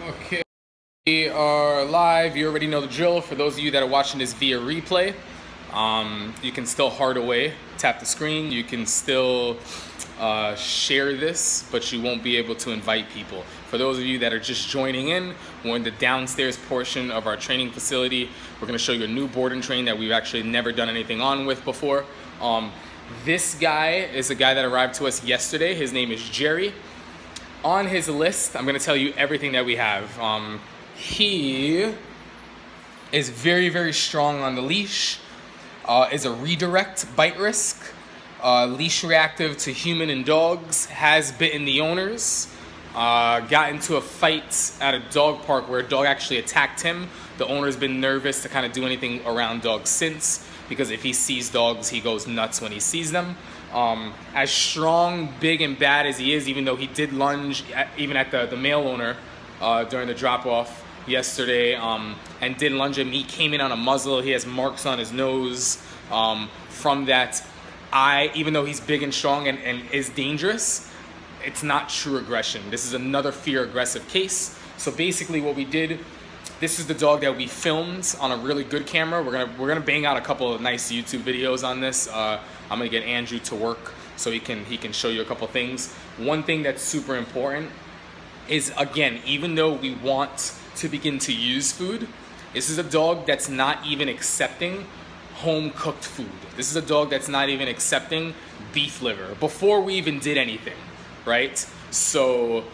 Okay, we are live. You already know the drill. For those of you that are watching this via replay, you can still heart away, tap the screen. You can still share this, but you won't be able to invite people. For those of you that are just joining in, we're in the downstairs portion of our training facility. We're going to show you a new board and train that we've actually never done anything on with before. This guy is a guy that arrived to us yesterday. His name is Gerry. On his list, I'm going to tell you everything that we have. He is very, very strong on the leash, is a redirect bite risk, leash reactive to human and dogs, has bitten the owners, got into a fight at a dog park where a dog actually attacked him. The owner's been nervous to kind of do anything around dogs since, because if he sees dogs, he goes nuts when he sees them. As strong, big, and bad as he is, even though he did lunge even at the male owner during the drop-off yesterday, and did lunge him. He came in on a muzzle. He has marks on his nose from that. Even though he's big and strong and is dangerous, it's not true aggression. This is another fear-aggressive case. So basically what we did, this is the dog that we filmed on a really good camera. We're gonna bang out a couple of nice YouTube videos on this. I'm gonna get Andrew to work so he can show you a couple things. One thing that's super important is, again, even though we want to begin to use food, this is a dog that's not even accepting home cooked food. This is a dog that's not even accepting beef liver before we even did anything, right? So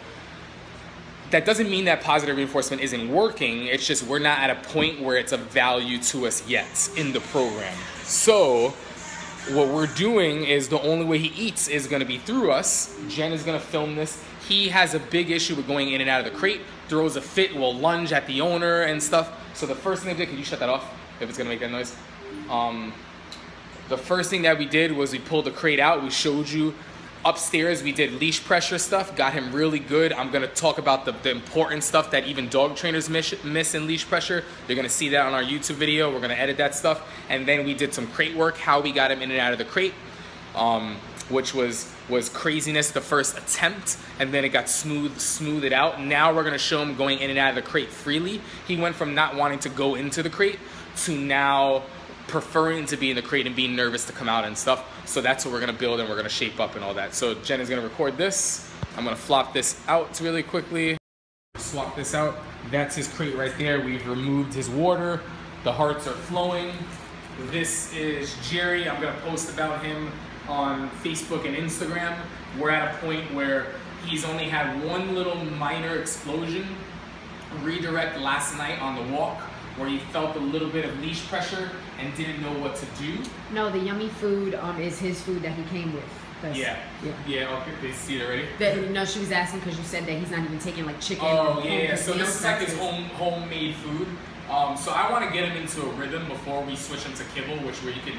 that doesn't mean that positive reinforcement isn't working. It's just we're not at a point where it's of value to us yet in the program. So what we're doing is the only way he eats is going to be through us. Jen is going to film this. He has a big issue with going in and out of the crate, throws a fit, will lunge at the owner and stuff. So the first thing they did, can you shut that off if it's going to make that noise? The first thing that we did was we pulled the crate out. We showed you upstairs. We did leash pressure stuff, got him really good. I'm going to talk about the important stuff that even dog trainers miss in leash pressure. You're going to see that on our YouTube video. We're going to edit that stuff. And then we did some crate work, how we got him in and out of the crate, which was craziness the first attempt, and then it got smoothed out. Now we're going to show him going in and out of the crate freely. He went from not wanting to go into the crate to now preferring to be in the crate and being nervous to come out and stuff. So that's what we're going to build, and we're going to shape up and all that. So Jen is going to record this. I'm going to flop this out really quickly. Swap this out. That's his crate right there. We've removed his water. The hearts are flowing. This is Gerry. I'm going to post about him on Facebook and Instagram. We're at a point where he's only had one little minor explosion redirect last night on the walk, where he felt a little bit of leash pressure and didn't know what to do. No, the yummy food is his food that he came with. Yeah. Okay, they see it already? No, she was asking because you said that he's not even taking like chicken. Oh, yeah. So this is like his homemade food. So I want to get him into a rhythm before we switch him to kibble, where you can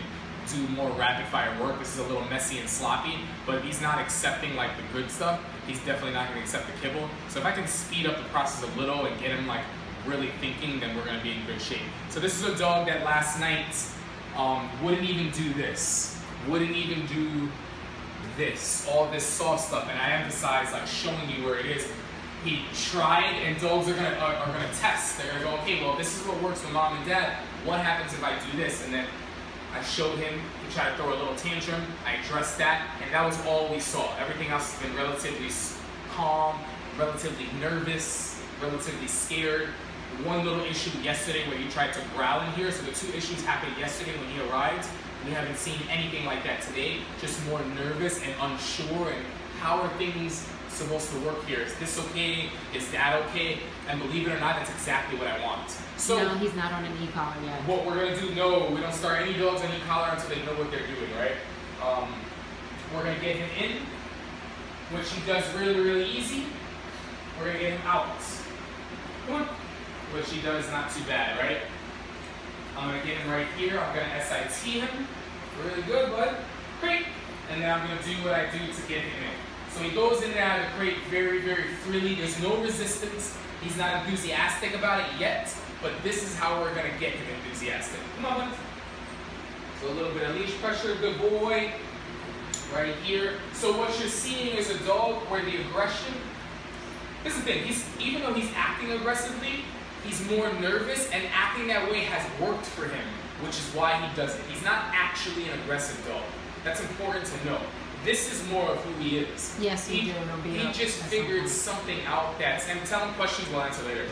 do more rapid fire work. This is a little messy and sloppy, but he's not accepting like the good stuff. He's definitely not going to accept the kibble. So if I can speed up the process a little and get him like really thinking, then we're going to be in good shape. So this is a dog that last night wouldn't even do this, wouldn't even do this, all this soft stuff, and I emphasize like showing you where it is. He tried, and dogs are gonna test. They're gonna go, okay, well, this is what works with mom and dad. What happens if I do this? And then I showed him. He tried to throw a little tantrum. I addressed that, and that was all we saw. Everything else has been relatively calm, relatively nervous, relatively scared. One little issue yesterday where he tried to growl in here. So the two issues happened yesterday when he arrived. We haven't seen anything like that today. Just more nervous and unsure. And how are things supposed to work here? Is this okay? Is that okay? And believe it or not, that's exactly what I want. So no, he's not on an e-collar yet. What we're gonna do? No, we don't start any dogs on e-collar until they know what they're doing, right? We're gonna get him in, which he does really, really easy. We're gonna get him out. Come on. Which he does not too bad, right? I'm gonna get him right here. I'm gonna SIT him. Really good, bud. Great. And then I'm gonna do what I do to get him in. So he goes in and out of the crate very, very freely. There's no resistance. He's not enthusiastic about it yet, but this is how we're gonna get him enthusiastic. Come on, bud. So a little bit of leash pressure, good boy. Right here. So what you're seeing is a dog where the aggression This is the thing, even though he's acting aggressively, he's more nervous, and acting that way has worked for him, which is why he does it. He's not actually an aggressive dog. That's important to know. This is more of who he is. Yes, he just figured something out that's, and tell him questions we'll answer later.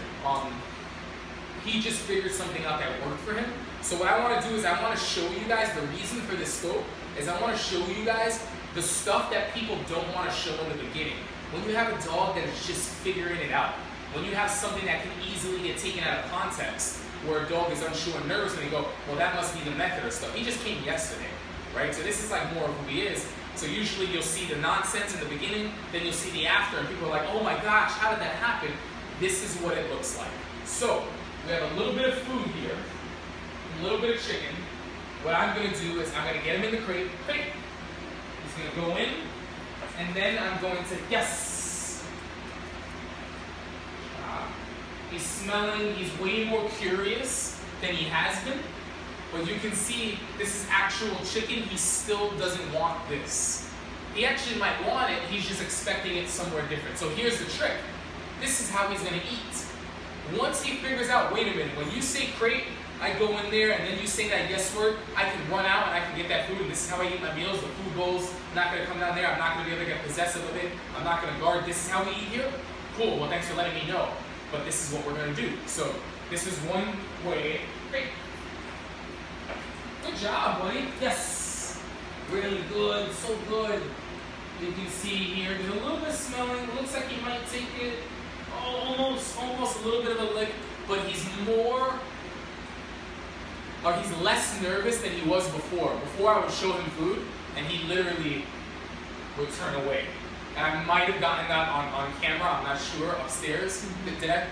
He just figured something out that worked for him. So what I want to do is I want to show you guys the reason for this scope is I want to show you guys the stuff that people don't want to show in the beginning. When you have a dog that is just figuring it out, when you have something that can easily get taken out of context, where a dog is unsure and nervous and they go, well, that must be the method or stuff. He just came yesterday, right? So this is like more of who he is. So usually you'll see the nonsense in the beginning, then you'll see the after, and people are like, oh my gosh, how did that happen? This is what it looks like. So we have a little bit of food here, a little bit of chicken. What I'm gonna do is I'm gonna get him in the crate. He's gonna go in, and then I'm going to, yes. He's smelling, he's way more curious than he has been. But you can see this is actual chicken, he still doesn't want this. He actually might want it, he's just expecting it somewhere different. So here's the trick. This is how he's gonna eat. Once he figures out, wait a minute, when you say crate, I go in there and then you say that yes word, I can run out and I can get that food, and this is how I eat my meals, the food bowls, I'm not gonna come down there, I'm not gonna be able to get possessive of it, I'm not gonna guard, this is how we eat here? Cool, well thanks for letting me know. But this is what we're gonna do. So this is one way. Great. Good job, buddy. Yes. Really good, so good. You can see here, there's a little bit of smelling. It looks like he might take it almost a little bit of a lick, but he's less nervous than he was before. Before I would show him food, and he literally would turn away. And I might have gotten that on camera, I'm not sure, upstairs. Did I?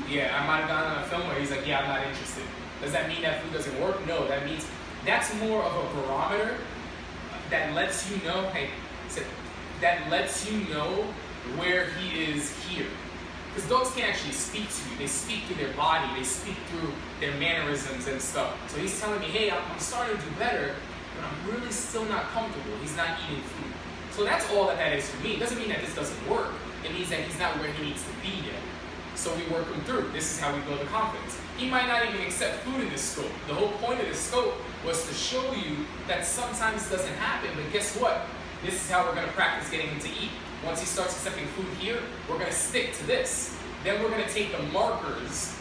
Yeah, I might have gotten on a film where he's like, yeah, I'm not interested. Does that mean that food doesn't work? No, that means that's more of a barometer that lets you know, hey, that lets you know where he is here. Because dogs can't actually speak to you. They speak through their body. They speak through their mannerisms and stuff. So he's telling me, hey, I'm starting to do better, but I'm really still not comfortable. He's not eating food. So that's all that is for me. It doesn't mean that this doesn't work. It means that he's not where he needs to be yet. So we work him through. This is how we build the confidence. He might not even accept food in this scope. The whole point of this scope was to show you that sometimes it doesn't happen, but guess what? This is how we're going to practice getting him to eat. Once he starts accepting food here, we're going to stick to this. Then we're going to take the markers,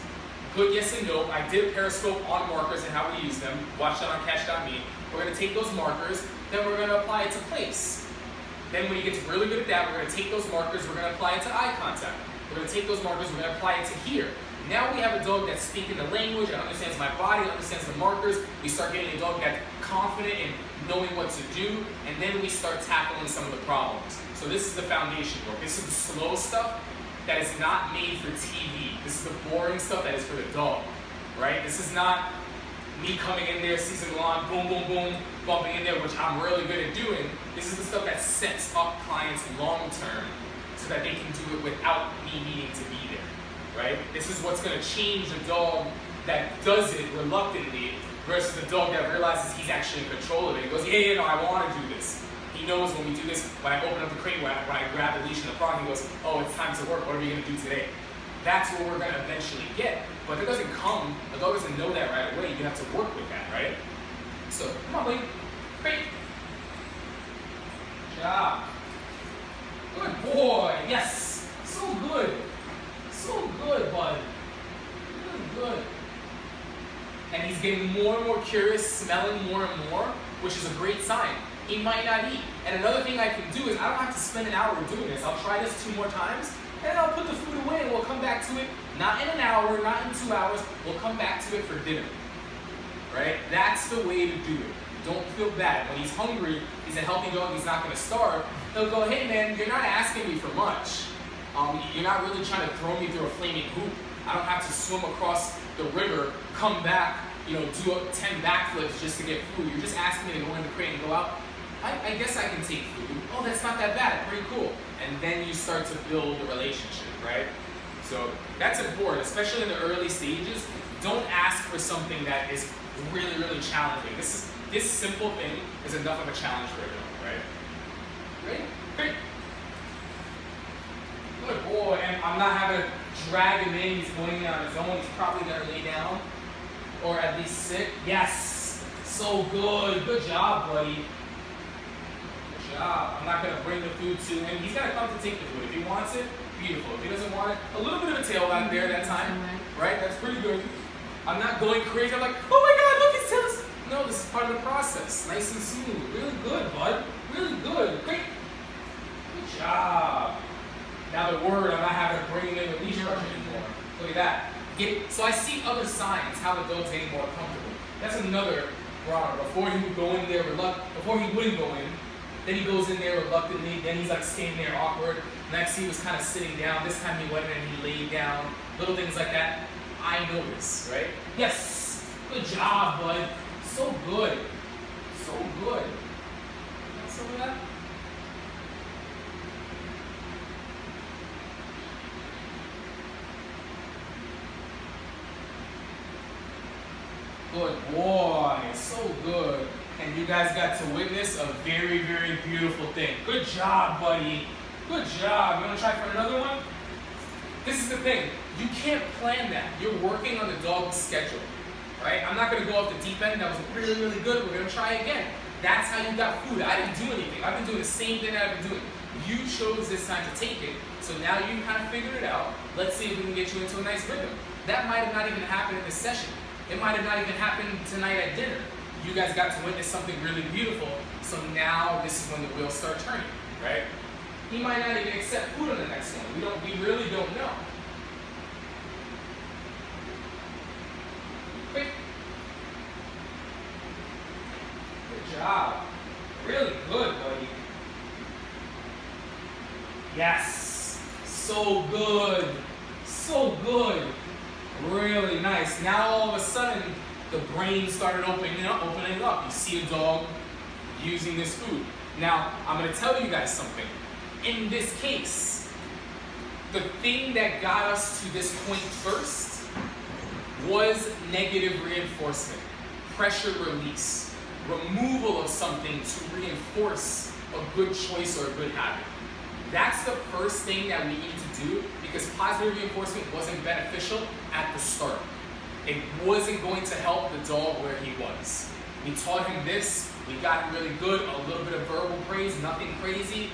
good, yes, and no. I did a periscope on markers and how we use them. Watch that on catch.me. We're going to take those markers, then we're going to apply it to place. Then when he gets really good at that, we're going to take those markers, we're going to apply it to eye contact. We're going to take those markers, we're going to apply it to here. Now we have a dog that's speaking the language and understands my body, understands the markers. We start getting a dog that's confident in knowing what to do, and then we start tackling some of the problems. So this is the foundation work. This is the slow stuff that is not made for TV. This is the boring stuff that is for the dog, right? This is not me coming in there, season long, boom, boom, boom, bumping in there, which I'm really good at doing. This is the stuff that sets up clients long term so that they can do it without me needing to be there, right? This is what's gonna change a dog that does it reluctantly versus the dog that realizes he's actually in control of it. He goes, yeah, no, I wanna do this. He knows when we do this, when I open up the crate, when I grab the leash and the prong, he goes, oh, it's time to work, what are we gonna do today? That's what we're gonna eventually get. But it doesn't come, the dog doesn't know that right away. You have to work with that, right? So, come on, buddy. Great. Good job. Good boy. Yes. So good. So good, bud. Good, good. And he's getting more and more curious, smelling more and more, which is a great sign. He might not eat. And another thing I can do is I don't have to spend an hour doing this. I'll try this 2 more times, and then I'll put the food away and we'll come back to it, not in an hour, not in 2 hours, we'll come back to it for dinner, right? That's the way to do it. Don't feel bad. When he's hungry, he's a healthy dog, he's not gonna starve. He'll go, hey man, you're not asking me for much. You're not really trying to throw me through a flaming hoop. I don't have to swim across the river, come back, do 10 backflips just to get food. You're just asking me to go in the crate and go out. I guess I can take food. Oh, that's not that bad, pretty cool. And then you start to build the relationship, right? So that's important, especially in the early stages. Don't ask for something that is really, really challenging. This simple thing is enough of a challenge for a dog, right? Great, great. Good boy. boy. And I'm not having to drag him in. He's going in on his own. He's probably going to lay down or at least sit. Yes. So good. Good job, buddy. Good job. I'm not going to bring the food to him. He's going to come to take the food. If he wants it, beautiful. If he doesn't want it, a little bit of a tail back there that time. Right? That's pretty good. I'm not going crazy. I'm like, oh my God, look, his tail's. No, this is part of the process. Nice and smooth. Really good, bud. Really good. Great. Good job. Now the word, I'm not having to bring him in with leash pressure anymore. Look at that. So I see other signs how the dog's getting more comfortable. That's another barometer. Before he would go in there before he wouldn't go in, then he goes in there reluctantly, then he's like standing there awkward. Next he was kind of sitting down. This time he went in and he laid down. Little things like that. I notice, right? Yes. Good job, bud. So good. So good. Want some of that? Good boy. So good. And you guys got to witness a very, very beautiful thing. Good job, buddy. Good job. You want to try for another one? This is the thing. You can't plan that. You're working on the dog's schedule. Right? I'm not going to go off the deep end. That was really, really good. We're going to try again. That's how you got food. I didn't do anything. I've been doing the same thing that I've been doing. You chose this time to take it, so now you kind of figured it out. Let's see if we can get you into a nice rhythm. That might have not even happened in this session. It might have not even happened tonight at dinner. You guys got to witness something really beautiful, so now this is when the wheels start turning, right? He might not even accept food on the next one. We really don't know. Quick. Good job. Really good, buddy. Yes. So good. So good. Really nice. Now all of a sudden, the brain started opening up. You see a dog using this food. Now, I'm going to tell you guys something. In this case, the thing that got us to this point first was negative reinforcement, pressure release, removal of something to reinforce a good choice or a good habit. That's the first thing that we need to do because positive reinforcement wasn't beneficial at the start. It wasn't going to help the dog where he was. We taught him this, we got him really good, a little bit of verbal praise, nothing crazy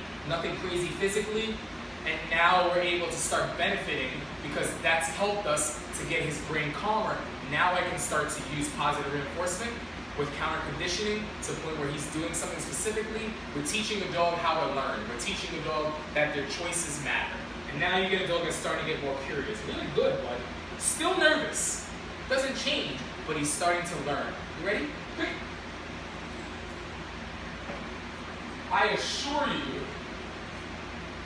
physically, and now we're able to start benefiting because that's helped us to get his brain calmer. Now I can start to use positive reinforcement with counter conditioning to the point where he's doing something specifically. We're teaching a dog how to learn. We're teaching a dog that their choices matter. And now you get a dog that's starting to get more curious. Really good, bud. Still nervous. Doesn't change, but he's starting to learn. You ready? Quick. I assure you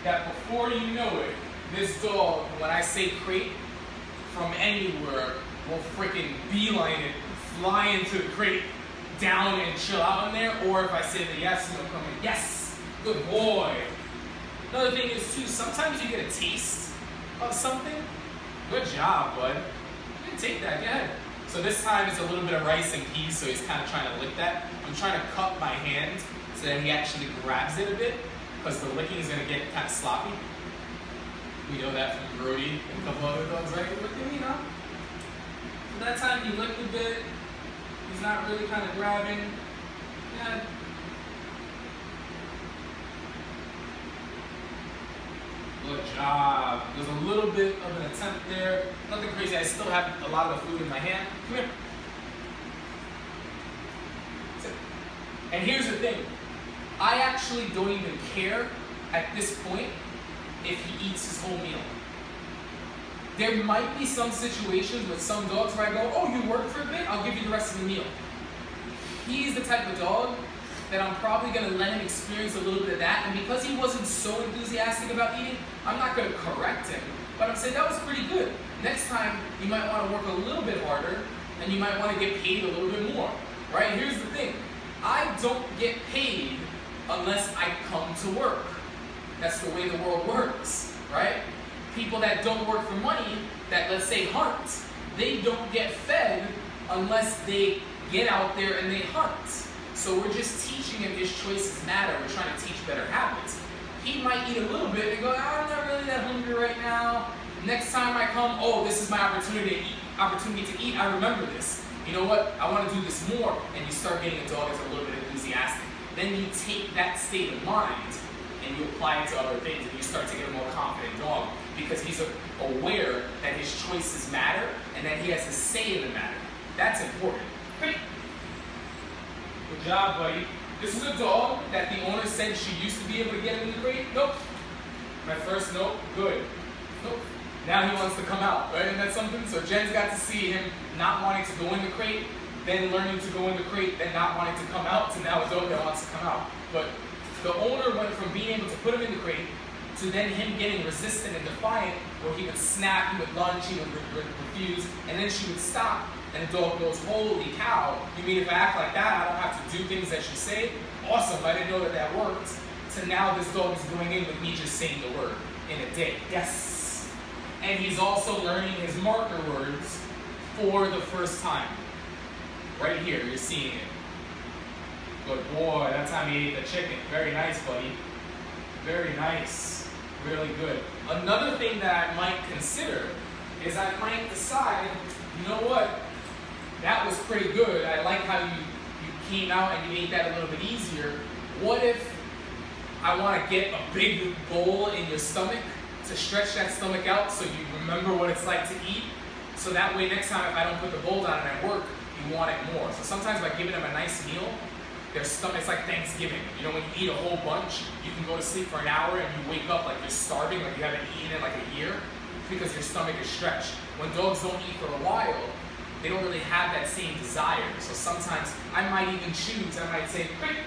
that before you know it, this dog, when I say crate, from anywhere, will freaking beeline it, fly into the crate, down and chill out in there, or if I say the yes, he'll come in. Yes, good boy. Another thing is too, sometimes you get a taste of something. Good job, bud. You can take that, go ahead. So this time it's a little bit of rice and peas, so he's kind of trying to lick that. I'm trying to cup my hand so that he actually grabs it a bit, because the licking is going to get kind of sloppy. We know that from Brody and a couple other dogs, right? Look at me now. So that time he licked a bit. He's not really kind of grabbing. Yeah. Good job. There's a little bit of an attempt there. Nothing crazy. I still have a lot of the food in my hand. Come here. Sit. And here's the thing. I actually don't even care at this point if he eats his whole meal. There might be some situations with some dogs where I go, oh, you worked for a bit? I'll give you the rest of the meal. He's the type of dog that I'm probably going to let him experience a little bit of that. And because he wasn't so enthusiastic about eating, I'm not going to correct him. But I'm saying that was pretty good. Next time, you might want to work a little bit harder, and you might want to get paid a little bit more. Right? Here's the thing. I don't get paid unless I come to work. That's the way the world works. Right? People that don't work for money, that let's say hunt, they don't get fed unless they get out there and they hunt. So we're just teaching him his choices matter. We're trying to teach better habits. he might eat a little bit and go, I'm not really that hungry right now. Next time I come, oh, this is my opportunity to eat. I remember this. You know what? I want to do this more. And you start getting a dog that's a little bit enthusiastic. Then you take that state of mind and you apply it to other things, and you start to get a more confident dog because he's aware that his choices matter and that he has a say in the matter. That's important. Great. Good job, buddy. This is a dog that the owner said she used to be able to get in the crate. Nope. My first nope. Good. Nope. Now he wants to come out, right? And that's something. So Jen's got to see him not wanting to go in the crate, then learning to go in the crate, then not wanting to come out, to now a dog that wants to come out. But the owner went from being able to put him in the crate to then him getting resistant and defiant, where he would snap, he would lunge, he would refuse, and then she would stop. And the dog goes, holy cow, you mean if I act like that, I don't have to do things that you say? Awesome, I didn't know that that worked. So now this dog is going in with me just saying the word in a day. Yes. And he's also learning his marker words for the first time. Right here, you're seeing it. Good boy, that time he ate the chicken. Very nice, buddy. Very nice. Really good. Another thing that I might consider is I might decide, you know what? That was pretty good. I like how you came out and you ate that a little bit easier. What if I want to get a big bowl in your stomach to stretch that stomach out so you remember what it's like to eat? So that way next time if I don't put the bowl down and I work, you want it more. So sometimes by giving them a nice meal, their stomach, it's like Thanksgiving. You know, when you eat a whole bunch, you can go to sleep for an hour and you wake up like you're starving, like you haven't eaten in like a year, because your stomach is stretched. When dogs don't eat for a while, they don't really have that same desire. So sometimes I might even choose, I might say, quick.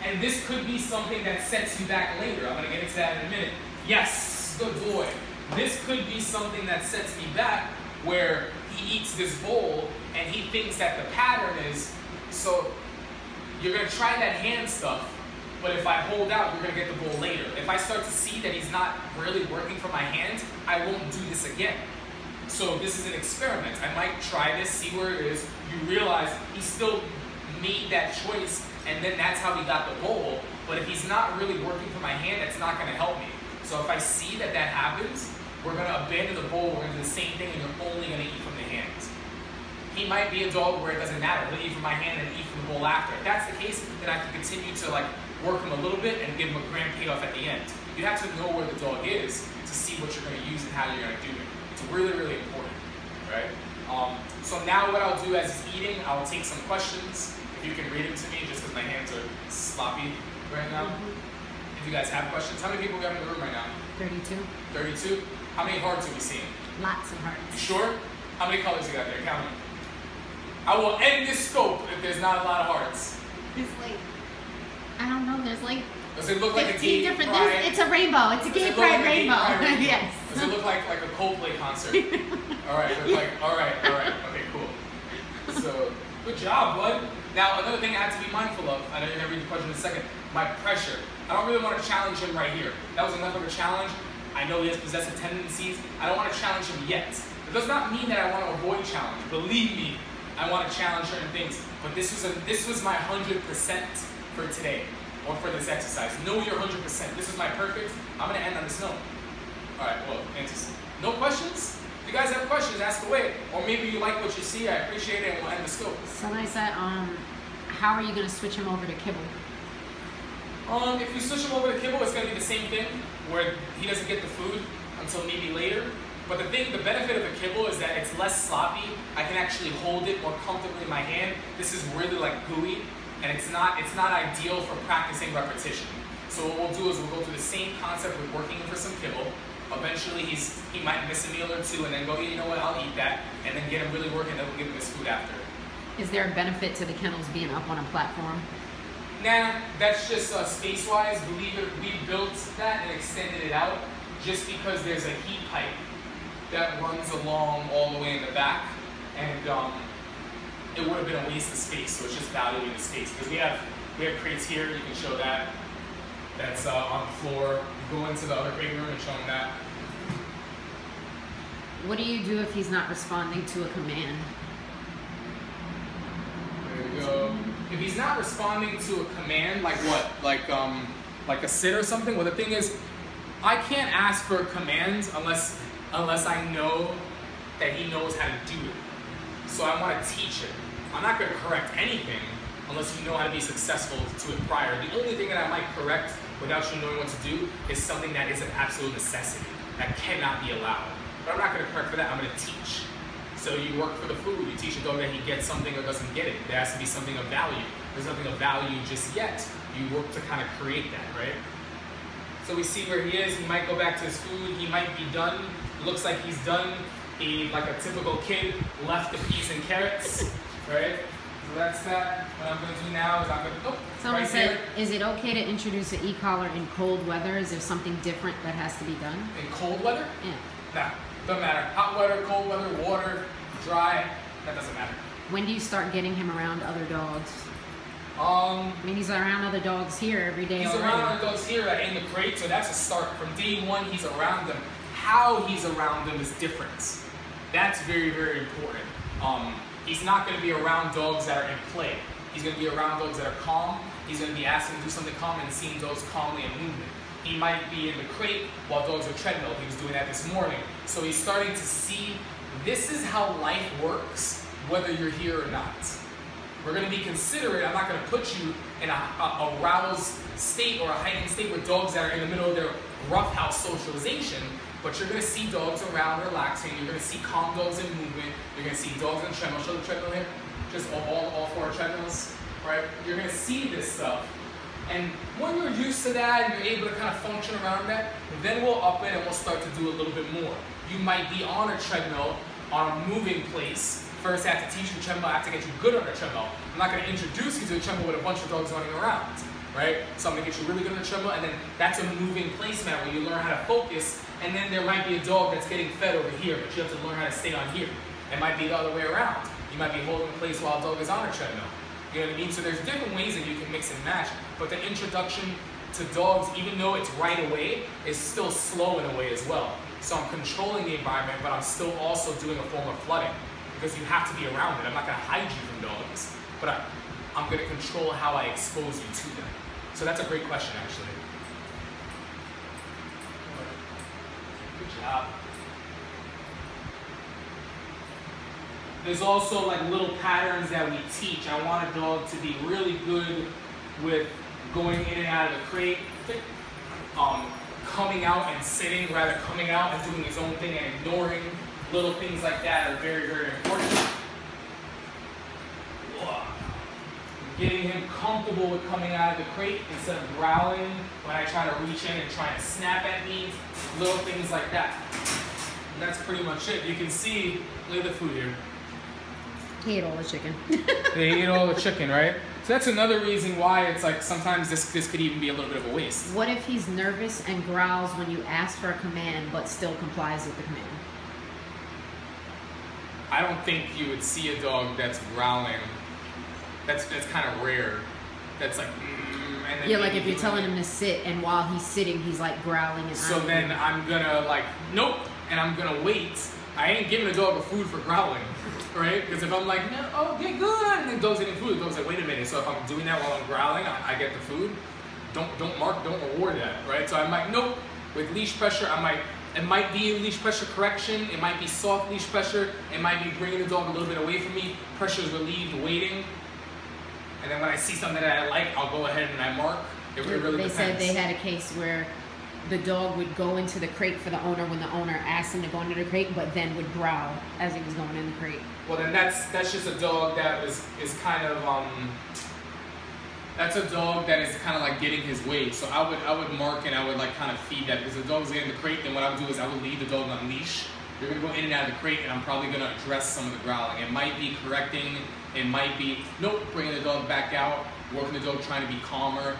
And this could be something that sets you back later. I'm gonna get into that in a minute. Yes, good boy. This could be something that sets me back where he eats this bowl and he thinks that the pattern is, so you're gonna try that hand stuff, but if I hold out, you're gonna get the bowl later. If I start to see that he's not really working for my hand, I won't do this again. So this is an experiment. I might try this, see where it is. You realize he still made that choice, and then that's how he got the bowl. But if he's not really working for my hand, that's not gonna help me. So if I see that that happens, we're gonna abandon the bowl, we're gonna do the same thing, and you're only gonna eat from the hand. He might be a dog where it doesn't matter. He'll eat from my hand and eat from the bowl after. If that's the case, then I can continue to like work him a little bit and give him a grand payoff at the end. You have to know where the dog is to see what you're going to use and how you're going to do it. It's really, really important, right? So now what I'll do as he's eating, I'll take some questions. If you can read them to me, just because my hands are sloppy right now. If you guys have questions, how many people we have in the room right now? 32. 32? How many hearts are we seeing? Lots of hearts. You sure? How many colors you got there? Count them. I will end this scope if there's not a lot of hearts. It's like, I don't know, there's like does it look like a gay different pride? It's a rainbow. It's a gay pride rainbow. Yes. Does it look like a Coldplay concert? All right, all right. Okay, cool. So, good job, bud. Now, another thing I have to be mindful of, I know you're going to read the question in a second, my pressure. I don't really want to challenge him right here. That was enough of a challenge. I know he has possessive tendencies. I don't want to challenge him yet. It does not mean that I want to avoid challenge. Believe me, I want to challenge certain things. But this was my 100% for today, or for this exercise. Know your 100%. This is my perfect. I'm going to end on this note. All right, well, answers. No questions? If you guys have questions, ask away. Or maybe you like what you see, I appreciate it, and we'll end the scope. So I said, how are you going to switch him over to kibble? If you switch him over to kibble, it's going to be the same thing, where he doesn't get the food until maybe later. But the benefit of the kibble is that it's less sloppy. I can actually hold it more comfortably in my hand. This is really like gooey, and it's not ideal for practicing repetition. So what we'll do is we'll go through the same concept with working him for some kibble. Eventually he might miss a meal or two and then go, you know what, I'll eat that, and then get him really working, then we'll give him his food after. Is there a benefit to the kennels being up on a platform? Nah, that's just space-wise. Believe it, we built that and extended it out just because there's a heat pipe that runs along all the way in the back, and it would have been a waste of space, so it's just valuing the space. Because we have crates here, you can show that. That's on the floor. You go into the other crate room and show them that. What do you do if he's not responding to a command? There you go. If he's not responding to a command, like what? Like like a sit or something. Well, the thing is, I can't ask for commands unless I know that he knows how to do it. So I want to teach it. I'm not going to correct anything unless you know how to be successful to it prior. The only thing that I might correct without you knowing what to do is something that is an absolute necessity, that cannot be allowed. But I'm not going to correct for that, I'm going to teach. So you work for the food, you teach a dog that he gets something or doesn't get it. There has to be something of value. There's nothing of value just yet. You work to kind of create that, right? So we see where he is. He might go back to his food. He might be done. Looks like he's done. He, like a typical kid, left the peas and carrots, right? So that's that. What I'm going to do now is I'm going to, Someone right said, here. is it okay to introduce an e-collar in cold weather? Is there something different that has to be done? In cold weather? Yeah. Nah, doesn't matter. Hot weather, cold weather, water, dry, that doesn't matter. When do you start getting him around other dogs? I mean, he's around other dogs here every day He's already. around other dogs here in the crate, so that's a start. From day one, he's around them. How he's around them is different. That's very, very important. He's not going to be around dogs that are in play. He's going to be around dogs that are calm. He's going to be asking to do something calm and seeing dogs calmly in movement. He might be in the crate while dogs are treadmill. He was doing that this morning. So he's starting to see this is how life works, whether you're here or not. We're going to be considerate. I'm not going to put you in a aroused state or a heightened state with dogs that are in the middle of their roughhouse socialization, but you're going to see dogs around relaxing. You're going to see calm dogs in movement. You're going to see dogs in treadmill. Show the treadmill here. Just all four treadmills, right? You're going to see this stuff. And when you're used to that and you're able to kind of function around that, then we'll up it and we'll start to do a little bit more. You might be on a treadmill, on a moving place. First, I have to teach you the treadmill. I have to get you good on the treadmill. I'm not going to introduce you to the treadmill with a bunch of dogs running around, right? So I'm going to get you really good on the treadmill, and then that's a moving placemat where you learn how to focus, and then there might be a dog that's getting fed over here, but you have to learn how to stay on here. It might be the other way around. You might be holding the place while a dog is on a treadmill. You know what I mean? So there's different ways that you can mix and match, but the introduction to dogs, even though it's right away, is still slow in a way as well. So I'm controlling the environment, but I'm still also doing a form of flooding, because you have to be around it. I'm not going to hide you from dogs, but I'm going to control how I expose you to them. So that's a great question, actually. Good job. There's also like little patterns that we teach. I want a dog to be really good with going in and out of the crate, coming out and sitting, rather coming out and doing his own thing and ignoring. Little things like that are very, very important. Getting him comfortable with coming out of the crate instead of growling when I try to reach in and try to snap at me. Little things like that. And that's pretty much it. You can see, look at the food here. He ate all the chicken. They ate all the chicken, right? So that's another reason why it's like sometimes this could even be a little bit of a waste. What if he's nervous and growls when you ask for a command but still complies with the command? I don't think you would see a dog that's growling. That's kind of rare. That's like, and then Yeah, like if you're telling him to sit and while he's sitting, he's like growling and so then I'm gonna like, nope, and I'm gonna wait. I ain't giving a dog a food for growling, right? Because if I'm like, no, oh, get good, and then dog's eating food, the dog's like, wait a minute. So if I'm doing that while I'm growling, I get the food. Don't reward that, right? So I might, nope, with leash pressure, it might be leash pressure correction, it might be soft leash pressure, it might be bringing the dog a little bit away from me, pressure is relieved, waiting, and then when I see something that I like, I'll go ahead and I mark. It really depends. They said they had a case where the dog would go into the crate for the owner when the owner asked him to go into the crate, but then would growl as he was going in the crate. Well, then that's just a dog that is kind of that's a dog that is kind of like getting his way. So I would mark and I would like kind of feed that, because the dog's in the crate. Then what I would do is I would leave the dog on leash. You're gonna go in and out of the crate, and I'm probably gonna address some of the growling. It might be correcting. It might be nope, bringing the dog back out, working the dog, trying to be calmer.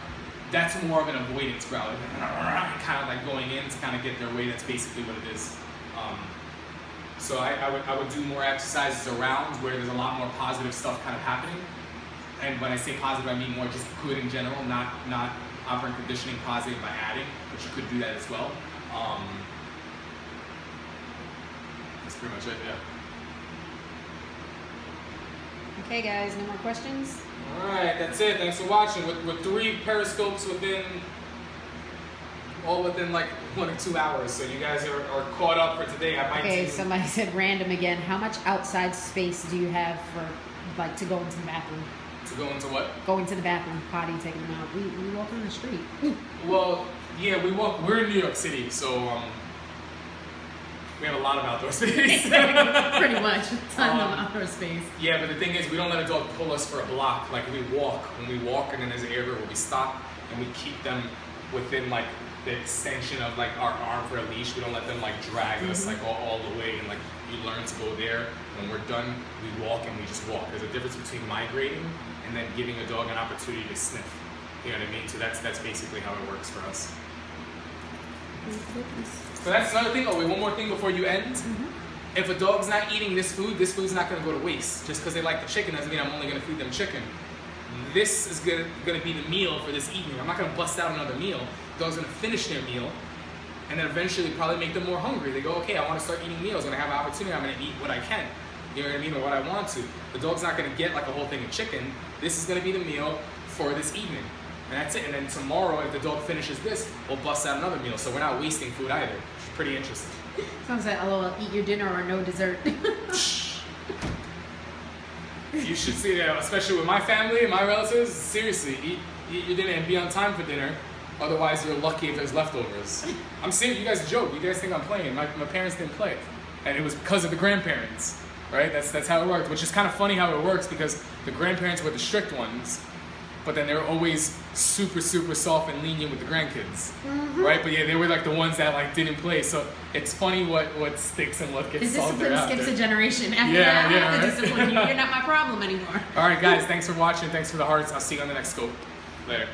That's more of an avoidance growl, kind of like going in to kind of get their way. That's basically what it is. So I would do more exercises around where there's a lot more positive stuff kind of happening. And when I say positive, I mean more just good in general, not operant conditioning positive by adding, but you could do that as well. That's pretty much it, yeah. Okay, guys, no more questions? All right, that's it. Thanks for watching. With 3 periscopes within all within like 1 or 2 hours. So you guys are caught up for today. I might Okay, somebody said random again. How much outside space do you have for, like, to go into the bathroom? To go into what? Go into the bathroom, potty, taking them out. We walk on the street. Well, yeah, we walk. We're in New York City, so we have a lot of outdoor space. Pretty much, a ton of outdoor space. Yeah, but the thing is, we don't let a dog pull us for a block. Like we walk. When we walk, and then there's an area where we stop, and we keep them within like the extension of like our arm for a leash. We don't let them like drag us like all the way, and like you learn to go there. When we're done, we walk and we just walk. There's a difference between migrating and then giving a dog an opportunity to sniff. You know what I mean? So that's basically how it works for us. So that's another thing. Oh wait, one more thing before you end. If a dog's not eating this food's not going to go to waste. Just because they like the chicken doesn't mean I'm only going to feed them chicken. This is going to be the meal for this evening. I'm not going to bust out another meal. The dog's going to finish their meal, and then eventually probably make them more hungry. They go, okay, I want to start eating meals. When I have an opportunity, I'm going to eat what I can. You know what I mean? Or what I want to. The dog's not going to get like a whole thing of chicken. This is going to be the meal for this evening. And that's it. And then tomorrow, if the dog finishes this, we'll bust out another meal. So we're not wasting food either. It's pretty interesting. Sounds like, oh, eat your dinner or no dessert. You should see that, especially with my family and my relatives. Seriously, eat your dinner and be on time for dinner. Otherwise, you're lucky if there's leftovers. I'm serious. You guys joke. You guys think I'm playing. My parents didn't play. And it was because of the grandparents. Right? That's how it worked. Which is kind of funny how it works because the grandparents were the strict ones. But then they were always super, super soft and lenient with the grandkids, right? But yeah, they were like the ones that like didn't play. So it's funny what sticks and what gets salted out. Discipline skips a generation. After that, I have to discipline you. You're not my problem anymore. All right, guys, thanks for watching. Thanks for the hearts. I'll see you on the next scope. Later.